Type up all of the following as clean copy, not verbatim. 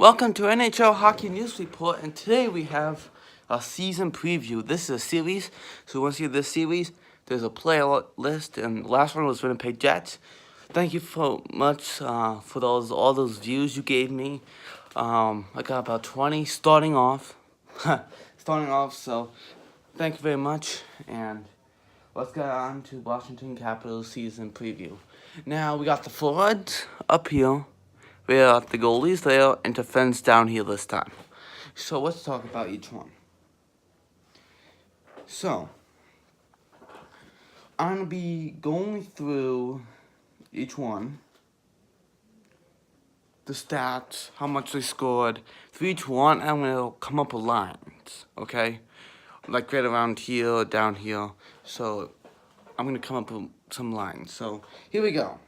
Welcome to NHL Hockey News Report, and today we have a season preview. This is a series, so once you see this series, there's a player list, and the last one was Winnipeg Jets. Thank you so much for all those views you gave me. I got about 20 starting off, so thank you very much, and let's get on to Washington Capitals season preview. Now, we got the forwards up here. We got the goalies there and defense down here this time. So let's talk about each one. So, I'm going to be going through each one. The stats, how much they scored. For each one, I'm going to come up with lines, okay? Like right around here, down here. So, I'm going to come up with some lines. So, here we go.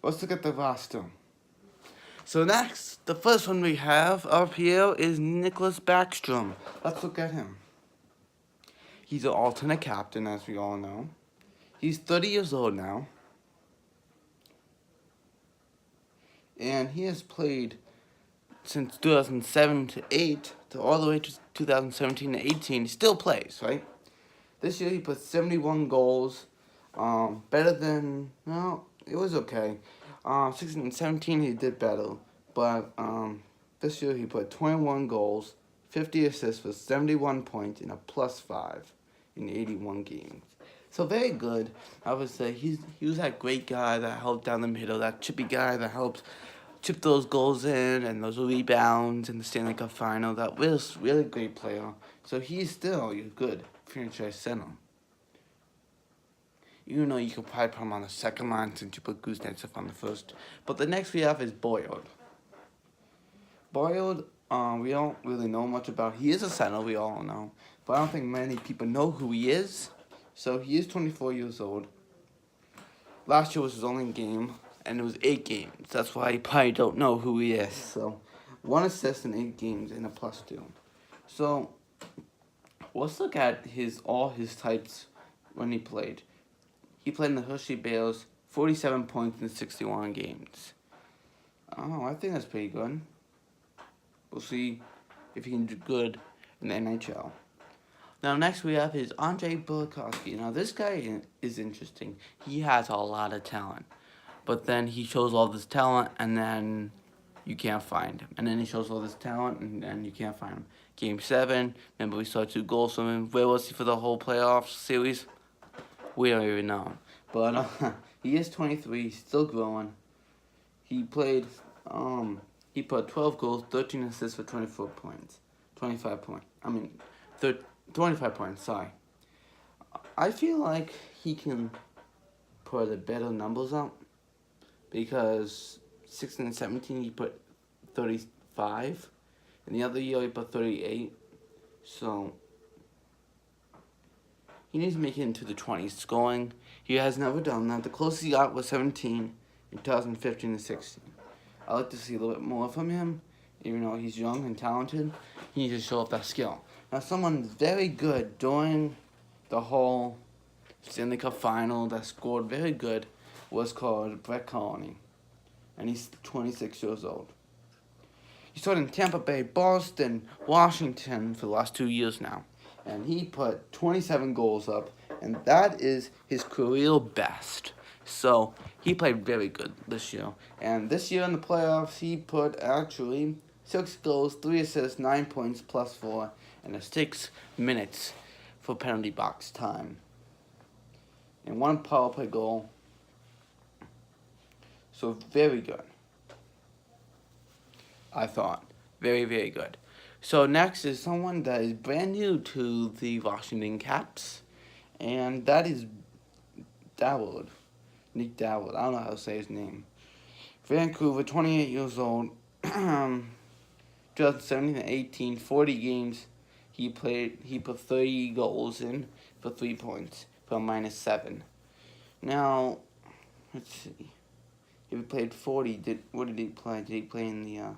Let's look at the roster. So next, the first one we have up here is Nicklas Backstrom. Let's look at him. He's an alternate captain, as we all know. He's 30 years old now. And he has played since 2007 to 8, to all the way to 2017 to 18. He still plays, right? This year he put 71 goals. Better than, no, it was okay. 16 and 17 he did better. But this year he put 21 goals, 50 assists for 71 points, and a +5 in 81 games. So very good. I would say he was that great guy that helped down the middle, that chippy guy that helped chip those goals in and those rebounds in the Stanley Cup final. That was really great player. So he's still a good franchise center. Even though you could probably put him on the second line since you put Kuznetsov on the first. But the next we have is Boyd. Boyd, we don't really know much about. He is a center, we all know. But I don't think many people know who he is. So he is 24 years old. Last year was his only game, and it was 8 games. That's why you probably don't know who he is. So 1 assist in 8 games and a +2. So let's look at all his types when he played. He played in the Hershey Bears, 47 points in 61 games. Oh, I think that's pretty good. We'll see if he can do good in the NHL. Now, next we have is Andrei Burakovsky. Now, this guy is interesting. He has a lot of talent. But then he shows all this talent, and then you can't find him. And then he shows all this talent, and then you can't find him. Game 7, remember we saw 2 goals from him. Where was he for the whole playoffs series? We don't even know. But he is 23, he's still growing. He played, he put 12 goals, 13 assists for 24 points. 25 points, sorry. I feel like he can put a better numbers up because 16 and 17 he put 35, and the other year he put 38. So he needs to make it into the 20s scoring. He has never done that. The closest he got was 17 in 2015 and 16. I'd like to see a little bit more from him. Even though he's young and talented, he needs to show off that skill. Now, someone very good during the whole Stanley Cup final that scored very good was called Brett Colony. And he's 26 years old. He started in Tampa Bay, Boston, Washington for the last 2 years now. And he put 27 goals up, and that is his career best. So he played very good this year. And this year in the playoffs, he put actually 6 goals, 3 assists, 9 points, +4, and a 6 minutes for penalty box time. And 1 power play goal. So very good. I thought. Very, very good. So next is someone that is brand new to the Washington Caps, and that is Dowd. Nick Dowd. I don't know how to say his name. Vancouver, 28 years old. 2017 to 18, 40 games. He put 30 goals in for 3 points for a -7. Now, let's see. If he played 40, what did he play? Did he play in the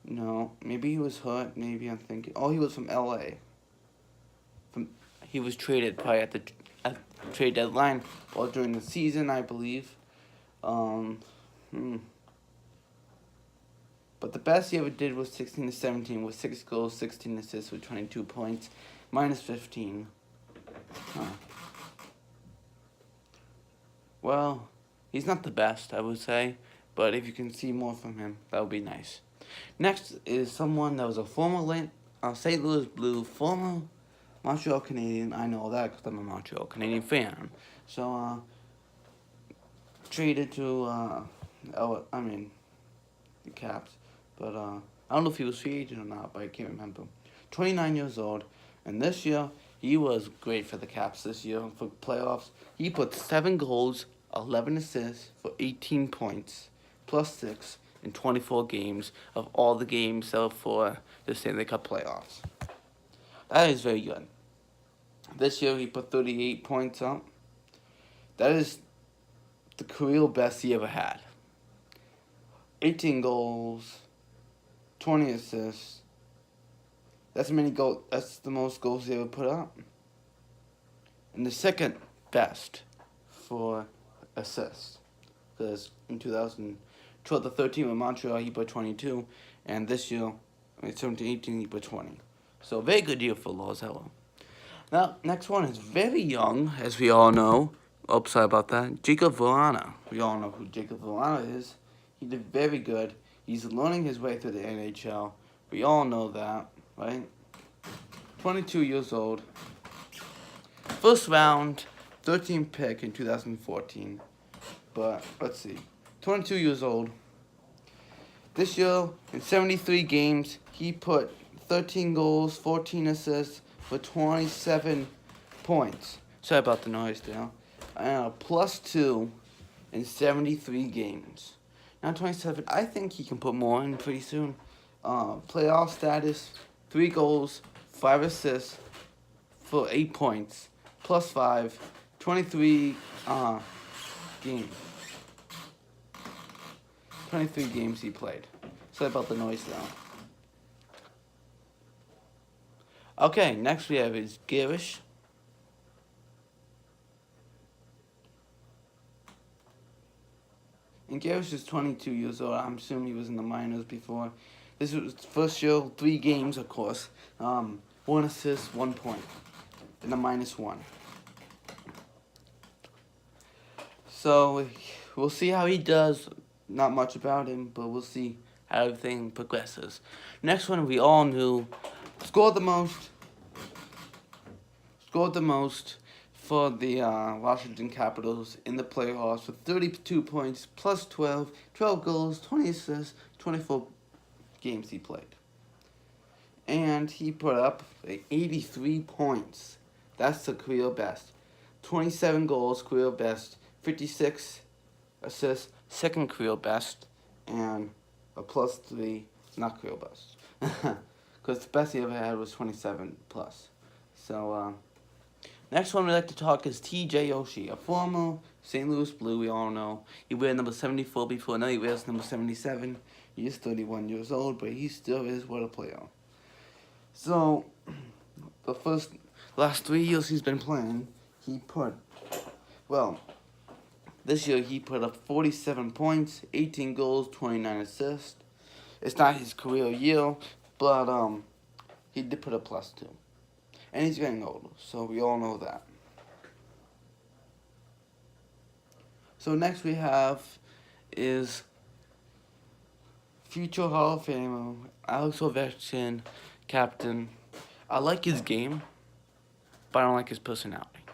no, maybe he was hurt. Maybe I'm thinking. Oh, he was from LA. He was traded probably at the trade deadline or during the season, I believe. But the best he ever did was 16-17 with 6 goals, 16 assists with 22 points, minus 15. Huh. Well, he's not the best, I would say, but if you can see more from him, that would be nice. Next is someone that was a former St. Louis Blue, former Montreal Canadian. I know that because I'm a Montreal Canadian fan. So, traded to, the Caps. But I don't know if he was free agent or not, but I can't remember. 29 years old, and this year he was great for the Caps this year for playoffs. He put 7 goals, 11 assists for 18 points, plus 6 in 24 games of all the games that were for the Stanley Cup playoffs. That is very good. This year he put 38 points up. That is the career best he ever had. 18 goals, 20 assists. That's the most goals he ever put up. And the second best for assists. Because in 2012-13 with Montreal he put 22, and this year, 17-18 he put 20. So very good year for Lozella. Now, next one is very young, as we all know. Oh, sorry about that. Jakub Vrana. We all know who Jakub Vrana is. He did very good. He's learning his way through the NHL. We all know that, right? 22 years old. First round, 13th pick in 2014. But, let's see. 22 years old. This year, in 73 games, he put 13 goals, 14 assists for 27 points. Sorry about the noise there. And a +2 in 73 games. Now 27, I think he can put more in pretty soon. Playoff status, 3 goals, 5 assists for 8 points, +5, 23 games. 23 games he played. Sorry about the noise now. Okay, next we have is Garish. And Garish is 22 years old. I'm assuming he was in the minors before. This was his first year, 3 games, of course. 1 assist, 1 point. In the -1. So, we'll see how he does. Not much about him, but we'll see how everything progresses. Next one we all knew. Scored the most for the Washington Capitals in the playoffs with 32 points, +12, 12 goals, 20 assists, 24 games he played. And he put up 83 points. That's the career best. 27 goals, career best. 56 assists, second career best. And a +3, not career best. Because the best he ever had was 27 plus. So, next one we'd like to talk is T.J. Oshie, a former St. Louis Blue, we all know. He wear number 74 before, now he wears number 77. He is 31 years old, but he still is what a player. So, the last 3 years he's been playing, this year he put up 47 points, 18 goals, 29 assists. It's not his career year, but he did put a +2. And he's getting older, so we all know that. So next we have is future Hall of Famer, Alex Ovechkin, captain. I like his game, but I don't like his personality.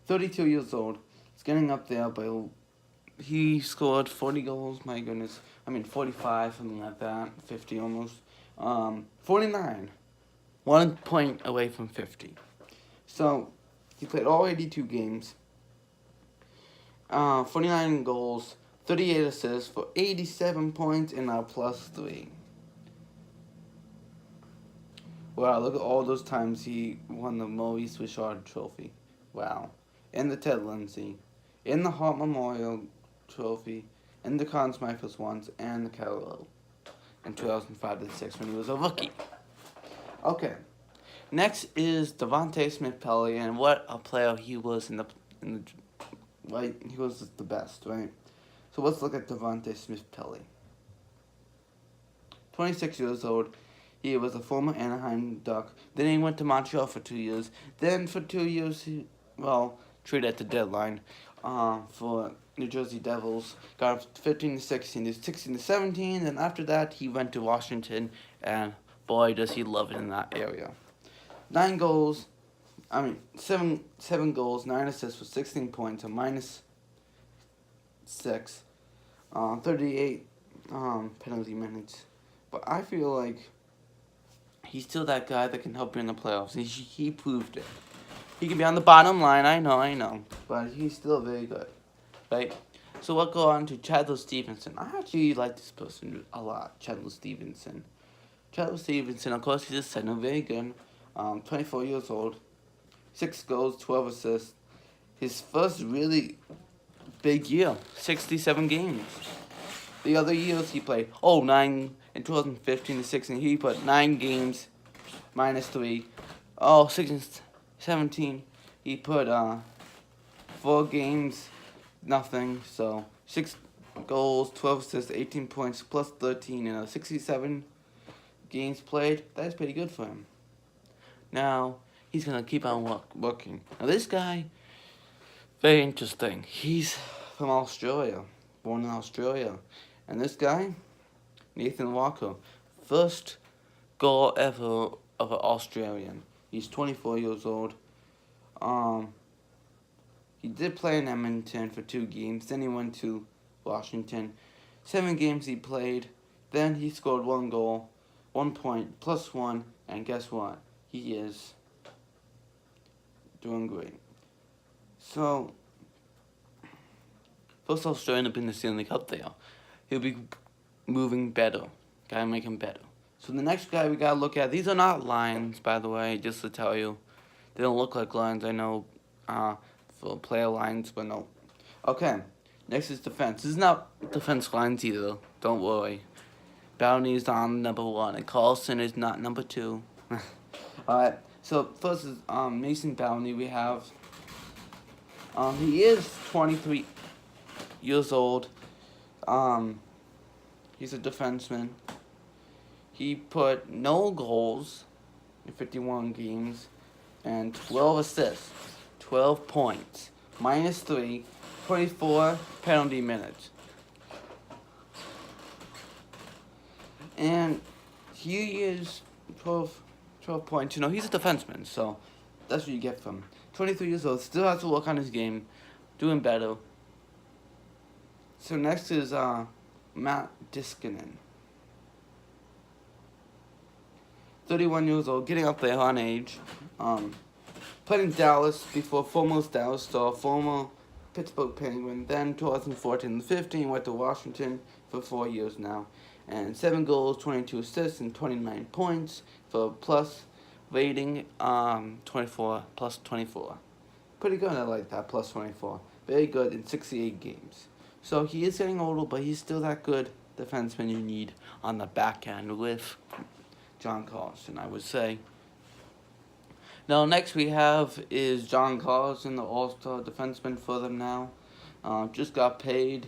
32 years old. He's getting up there, but he scored 40 goals, my goodness. 45, something like that, 50 almost. 49. 1 point away from 50. So, he played all 82 games. 49 goals, 38 assists for 87 points and a +3. Wow, look at all those times he won the Maurice Richard Trophy. Wow. And the Ted Lindsay. And the Hart Memorial Trophy. And the Conn Smythe once. And the Carolina in 2005-06 when he was a rookie. Okay. Next is Devontae Smith-Pelly, and what a player he was right? He was the best, right? So let's look at Devontae Smith-Pelly. 26 years old. He was a former Anaheim Duck. Then he went to Montreal for 2 years. Then for 2 years, traded at the deadline for New Jersey Devils. Got up 15 to 16, to 16 to 17. And after that, he went to Washington. And boy, does he love it in that area. 7 goals, 9 assists for 16 points, a -6, 38 penalty minutes. But I feel like he's still that guy that can help you in the playoffs. He proved it. He can be on the bottom line, I know. But he's still very good, right? So we'll go on to Chadler Stevenson. I actually like this person a lot, Chadler Stevenson. Chadler Stevenson, of course, he's a center, very good. 24 years old. 6 goals, 12 assists. His first really big year, 67 games. The other years he played, 9 in 2015 to 16, he put 9 games, -3. 16, 17, he put 4 games, nothing. So 6 goals, 12 assists, 18 points, plus 13 in 67 games played. That's pretty good for him. Now he's gonna keep on working. Now this guy, very interesting. He's from Australia, born in Australia. And this guy, Nathan Walker, first goal ever of an Australian. He's 24 years old. He did play in Edmonton for 2 games. Then he went to Washington. 7 games he played. Then he scored 1 goal, 1 point, +1. And guess what? He is doing great. So, first Australian to win the Stanley Cup there. He'll be moving better. Gotta make him better. So the next guy we gotta look at, these are not lines, by the way, just to tell you. They don't look like lines, I know, for player lines, but no. Okay, next is defense. This is not defense lines either, don't worry. Bowney is on number 1, and Carlson is not number 2. Alright, so first is Mason Bowney. We have, he is 23 years old. He's a defenseman. He put no goals in 51 games and 12 assists, 12 points, -3, 24 penalty minutes. And he is 12 points. You know, he's a defenseman, so that's what you get from him. 23 years old, still has to work on his game, doing better. So next is Matt Niskanen. 31 years old, getting up there on age. Played in Dallas before, former Dallas Star, former Pittsburgh Penguin. Then 2014 and 15 went to Washington for 4 years now. And 7 goals, 22 assists, and 29 points for plus rating 24, +24. Pretty good, I like that, +24. Very good in 68 games. So he is getting older, but he's still that good defenseman you need on the back end with John Carlson, I would say. Now, next we have is John Carlson, the All-Star defenseman for them now. Just got paid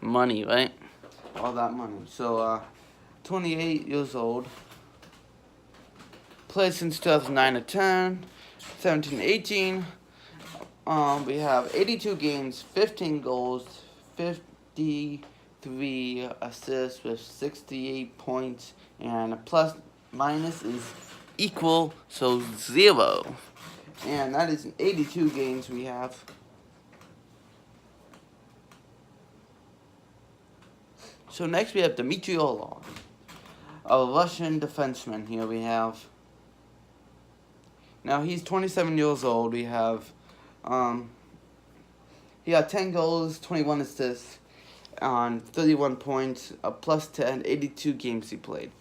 money, right? All that money. So, 28 years old. Played since 2009 to 10, 17 to 18. We have 82 games, 15 goals, 53 assists with 68 points, and a plus-minus is equal, so 0. And that is 82 games we have. So next we have Dmitry Orlov, a Russian defenseman. Here we have. Now he's 27 years old. We have, he got 10 goals, 21 assists, on 31 points, a +10, 82 games he played.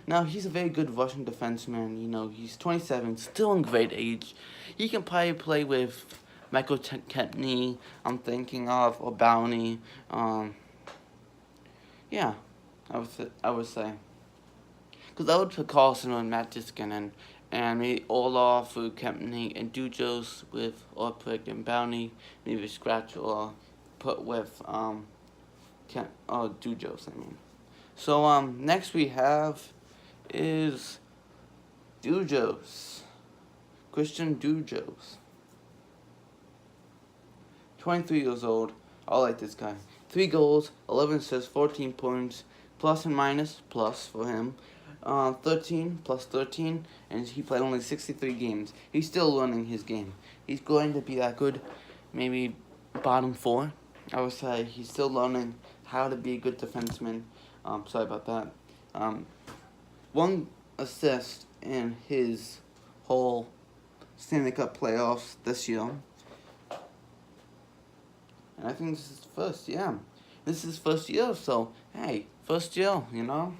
Now he's a very good Russian defenseman. You know, he's 27, still in great age. He can probably play with Michael Kempny, I'm thinking of, or Bowney. Yeah, I would say. Because I would put Carlson on Matt Niskanen, and maybe Orlov with Kempny, and Dujos with Orpik and Bowney, maybe scratch or put with Dujos, I mean. So next we have is Dujos. Christian Dujos. 23 years old. I like this guy. 3 goals, 11 assists, 14 points, plus and minus, plus for him. 13 plus 13, and he played only 63 games. He's still learning his game. He's going to be that good, maybe bottom 4. I would say he's still learning how to be a good defenseman. Sorry about that. 1 assist in his whole Stanley Cup playoffs this year. And I think this is first, yeah. This is first year, so, hey, first year, you know?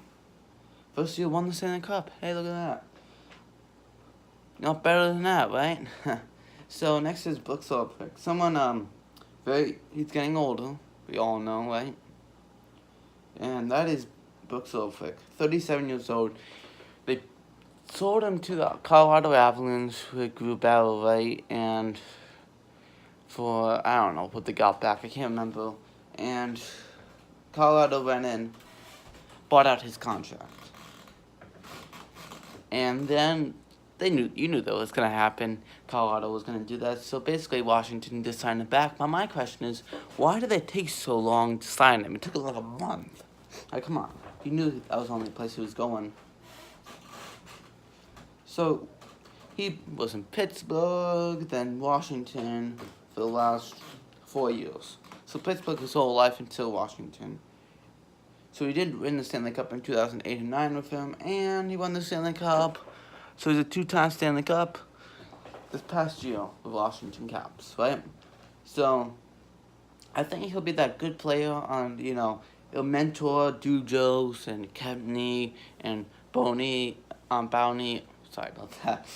First year won the Stanley Cup. Hey, look at that. Not better than that, right? So, next is Brooks Orpik. Someone, he's getting older. We all know, right? And that is Brooks Orpik. 37 years old. They sold him to the Colorado Avalanche with Group Battle, right? And for, I don't know what they got back. I can't remember. And Colorado went in, bought out his contract. And then you knew that was going to happen. Colorado was going to do that. So basically, Washington just signed him back. But my question is, why did they take so long to sign him? It took like a month. Like, come on. You knew that was the only place he was going. So he was in Pittsburgh, then Washington for the last 4 years. So Pittsburgh his whole life until Washington. So he did win the Stanley Cup in 2008 and 9 with him, and he won the Stanley Cup. So he's a 2-time Stanley Cup this past year with Washington Caps, right? So I think he'll be that good player on, he'll mentor Dujos and Kempney and Bowney, sorry about that.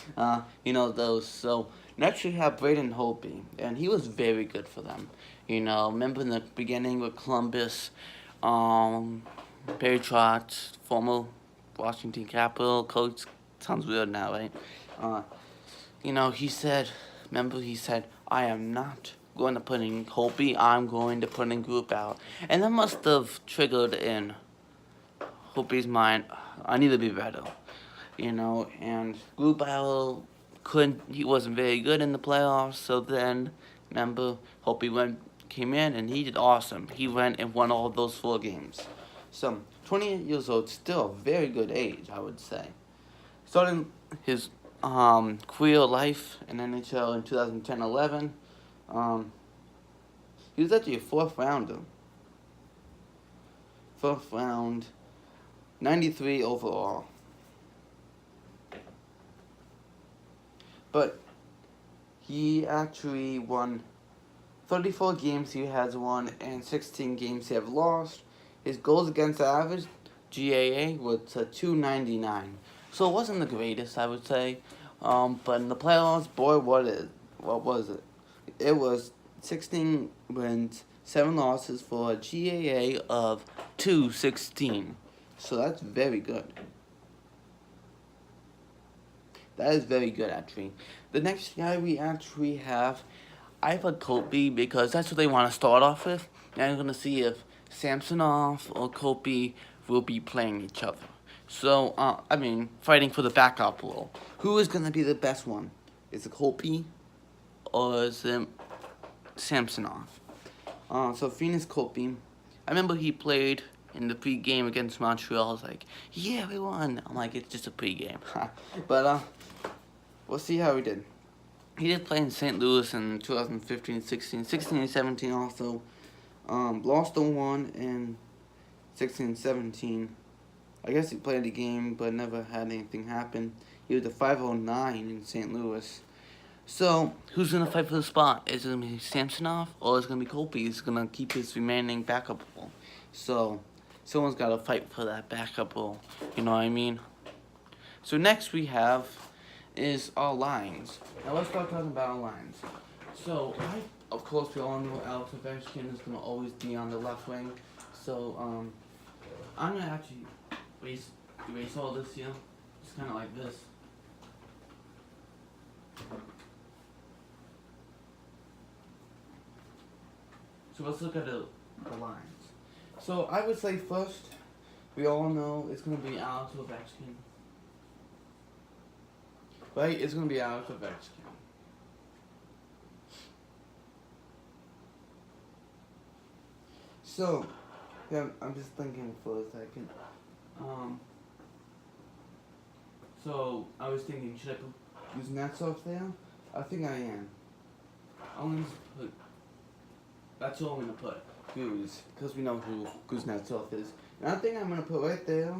Those. So next we have Braden Holtby, and he was very good for them. Remember in the beginning with Columbus, Barry Trotz, former Washington Capital coach, sounds weird now, right? He said, I am not going to put in Holtby, I'm going to put in Group out. And that must have triggered in Holtby's mind, I need to be better. And Group out he wasn't very good in the playoffs, so then, remember, Holtby came in and he did awesome. He went and won all those 4 games. So, 28 years old, still a very good age, I would say. Starting his career life in NHL in 2010-11. He was actually a 4th rounder. 4th round, 93 overall. But he actually won 34 games he has won and 16 games he have lost. His goals against average, GAA, was .299. So it wasn't the greatest, I would say. But in the playoffs, boy, what was it? It was 16 wins, 7 losses for a GAA of .216. So that's very good. That is very good, actually. The next guy we actually have, I put Holtby because that's what they want to start off with. And I'm going to see if Samsonov or Holtby will be playing each other. So, fighting for the backup role. Who is going to be the best one? Is it Holtby or is it Samsonov? So, Phoenix Holtby. I remember he played in the pre-game against Montreal. I was like, yeah, we won. I'm like, it's just a pre-game. But, we'll see how he did. He did play in St. Louis in 2015, 16 and 17 also. Lost the 1 in 16 and 17. I guess he played the game, but never had anything happen. He was a 509 in St. Louis. So, who's going to fight for the spot? Is it going to be Samsonov or is it going to be Holtby? He's going to keep his remaining backup role. So, someone's got to fight for that backup role. You know what I mean? So, next we have is our lines. Now, let's start talking about our lines. So, of course, we all know Alex Ovechkin is going to always be on the left wing. So, I'm going to actually erase all this here. Just kind of like this. So let's look at the lines. So I would say first, We all know it's gonna be Alex Ovechkin. Right? It's gonna be Alex Ovechkin. So, yeah, I'm just thinking for a second. So I was thinking, should I put Kuznetsov there? I think I am. I'm gonna put. That's all I'm gonna put. Guz, because we know who Kuznetsov is. And I think I'm gonna put right there.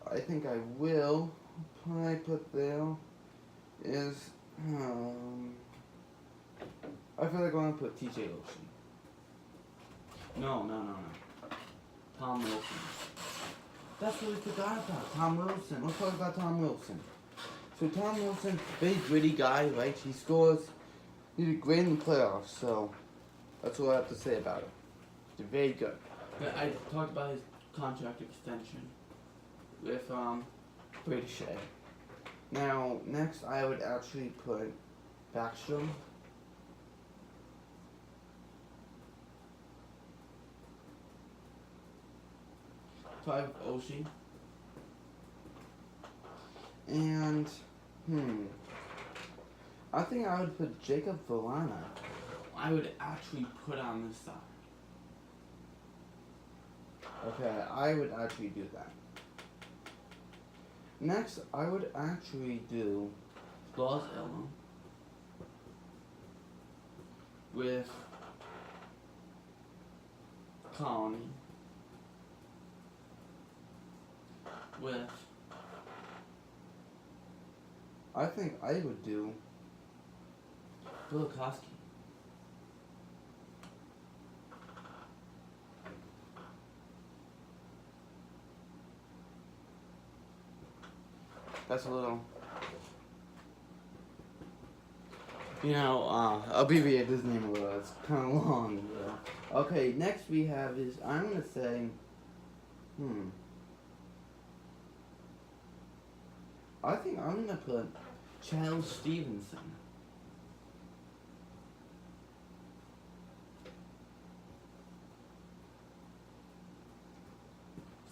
I think I will. What I put there is I feel like I'm gonna put TJ Oshie. No. Tom Wilson. That's what we forgot about. Tom Wilson. Let's talk about Tom Wilson. So Tom Wilson, very gritty guy, right? He scores. He did great in the playoffs, so that's all I have to say about it. He's very good. I talked about his contract extension with Brady Shea. Now, next I would actually put Backstrom. Five Oshie. And I think I would put Jacob Verlana. I would actually put on this side. Okay, I would actually do that. Next, I would actually do Lars Eller with Colony with I think I would do Burakovsky. That's a little, abbreviate his name a little. It's kind of long. Okay, next we have is, I'm going to say, I think I'm going to put Charles Stevenson.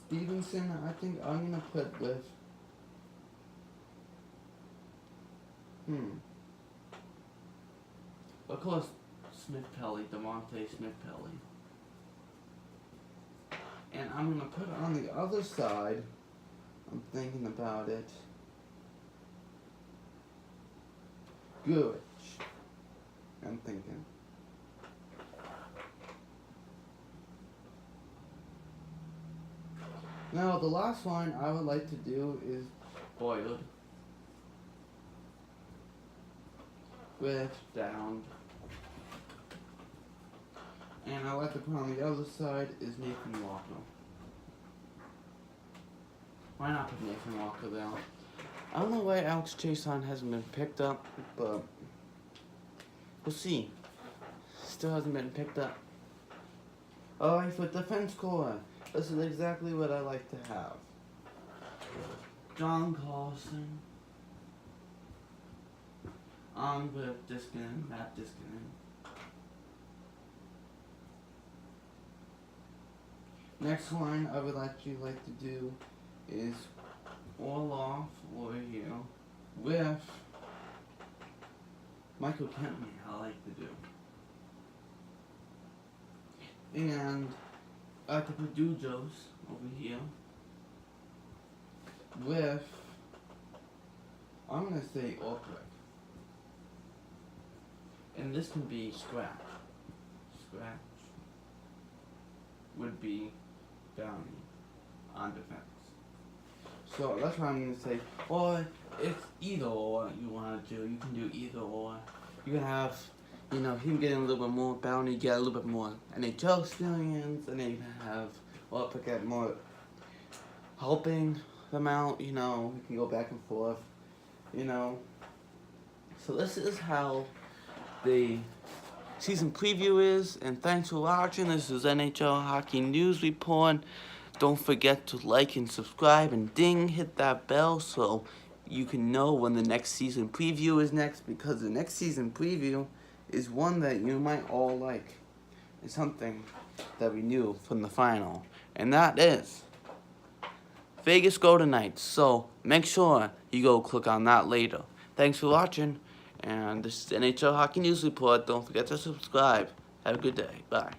Stevenson, I think I'm going to put with, of course, Smith-Pelly, DeMonte Smith-Pelly. And I'm going to put on the other side, I'm thinking about it, Gurich. I'm thinking. Now, the last one I would like to do is Boyd with Down. And I like to put on the other side is Nathan Walker. Why not put Nathan Walker there? I don't know why Alex Chason hasn't been picked up, but we'll see. Still hasn't been picked up. Alright, for defense core, this is exactly what I like to have. John Carlson. On with Diskinen, Matt Diskinen. Next line I would actually like to do is Orlov over here with Michael Kempney, I like to do. And I like to put Dujos over here with, I'm going to say Orpwick. And this can be Scratch. Scratch would be Downey on defense. So that's what I'm going to say. Or it's either or you want to do. You can do either or. You can have, him getting a little bit more bounty, get a little bit more NHL experience, and then you can have Orpwick get more helping them out, we can go back and forth, So this is how the season preview is, and thanks for watching. This is NHL Hockey News Report. Don't forget to like and subscribe and hit that bell so you can know when the next season preview is next, because the next season preview is one that you might all like. It's something that we knew from the final, and that is Vegas Golden Knights. So make sure you go click on that later. Thanks for watching, and this is NHL Hockey News Report. Don't forget to subscribe. Have a good day. Bye.